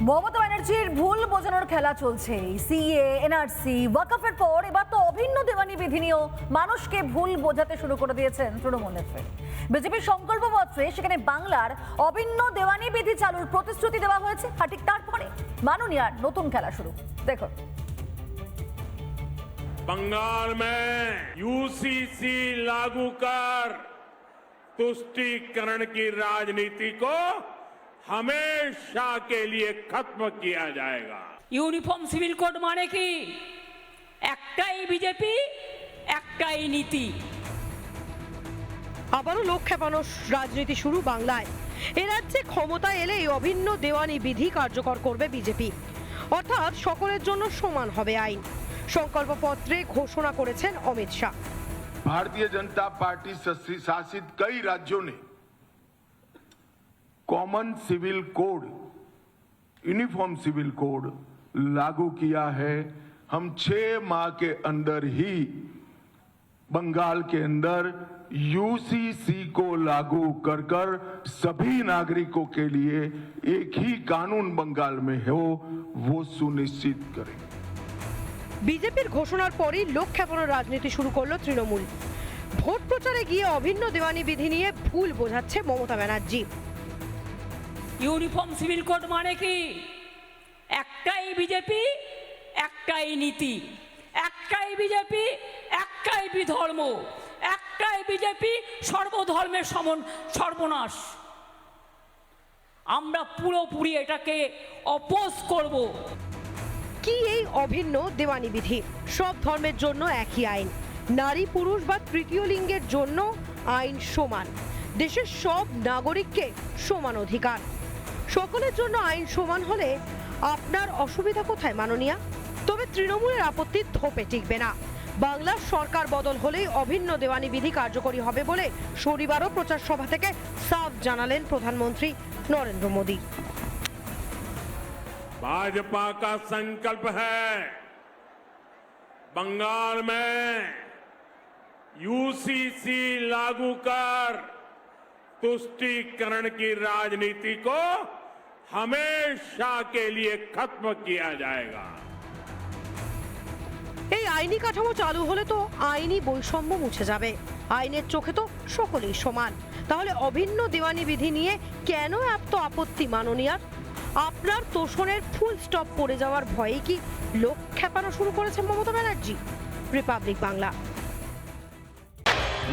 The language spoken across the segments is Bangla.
মমতা ব্যানার্জির ভুল বোঝানোর খেলা চলছে। সিএ, এনআরসি, ওয়াকফের পর এবার তো অভিন্ন দেওয়ানি বিধি নিয়েও মানুষকে ভুল বোঝাতে শুরু করে দিয়েছেন তৃণমূল নেত্রী। বিজেপির সংকল্পপত্রে সেখানে বাংলার অভিন্ন দেওয়ানি বিধি চালুর প্রতিশ্রুতি দেওয়া হয়েছে, আর ঠিক তারপরে মাননীয়ার নতুন খেলা শুরু। দেখো, बंगाल में यूसीसी लागू कर तुष्टीकरण की राजनीति को हमेशा के लिए खत्म किया जाएगा। यूनिफॉर्म सिविल कोड माने की একটাই বিজেপি, একটাই নীতি। আবারও লোক খেপানোর রাজনীতি শুরু বাংলায়। এ রাজ্যে ক্ষমতা এলেই অভিন্ন দেওয়ানি বিধি কার্যকর করবে বিজেপি, অর্থাৎ সকলের জন্য সমান হবে আইন। সংকল্পপত্রে ঘোষণা করেছেন অমিত শাহ। भारतीय जनता पार्टी शासित कई राज्यों ने common civil code, uniform civil code लागू किया है। हम 6 माह के अंदर ही बंगाल के अंदर यूसीसी को लागू कर सभी नागरिकों के लिए एक ही कानून बंगाल में हो, वो सुनिश्चित करें। বিজেপির ঘোষণার পরই লোক খেপানোর রাজনীতি শুরু করলো তৃণমূল। ভোট প্রচারে গিয়ে অভিন্ন দেওয়ানি বিধি নিয়ে ভুল বোঝাচ্ছে Mamata Banerjee. Uniform civil code মানে কি একটাই বিজেপি, একটাই নীতি। একটাই বিজেপি, একটাই বিধর্ম। একটাই বিজেপি, সর্বধর্মের সর্বনাশ। আমরা পুরোপুরি এটাকে অপোজ করব। কি এই অভিন্ন দেওয়ানি বিধি? সব ধর্মের জন্য একই আইন, নারী পুরুষ বা তৃতীয় লিঙ্গের জন্য আইন সমান, দেশের সব নাগরিককে সমান অধিকার, সকলের জন্য আইন সমান হলে আপনার অসুবিধা কোথায় মাননীয়া? তবে তৃণমূলের আপত্তি ধোপে টিকবে না। বাংলার সরকার বদল হলেই অভিন্ন দেওয়ানি বিধি কার্যকরী হবে বলে শনিবারও প্রচার সভা থেকে সাফ জানালেন প্রধানমন্ত্রী নরেন্দ্র মোদী। भाजपा का संकल्प है बंगाल में यूसीसी लागू कर तुष्टीकरण की राजनीति को हमेशा के लिए खत्म किया जाएगा। এই আইনি কাঠামো চালু হলে তো আইনি বৈষম্য মুছে যাবে। আইনের চোখে তো সকলেই সমান। তাহলে অভিন্ন দেওয়ানি বিধি নিয়ে কেন এত আপত্তি মাননীয়ার? আপনার তোষণের ফুল স্টপ পড়ে যাওয়ার ভয়ে কি লোক খেপানো শুরু করেছে মমতা ব্যানার্জি? রিপাবলিক বাংলা।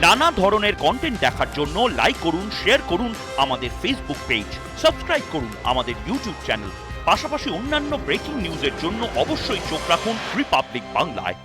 নানা ধরনের কন্টেন্ট দেখার জন্য লাইক করুন, শেয়ার করুন আমাদের ফেসবুক পেজ, সাবস্ক্রাইব করুন আমাদের ইউটিউব চ্যানেল। পাশাপাশি অন্যান্য ব্রেকিং নিউজের জন্য অবশ্যই চোখ রাখুন রিপাবলিক বাংলায়।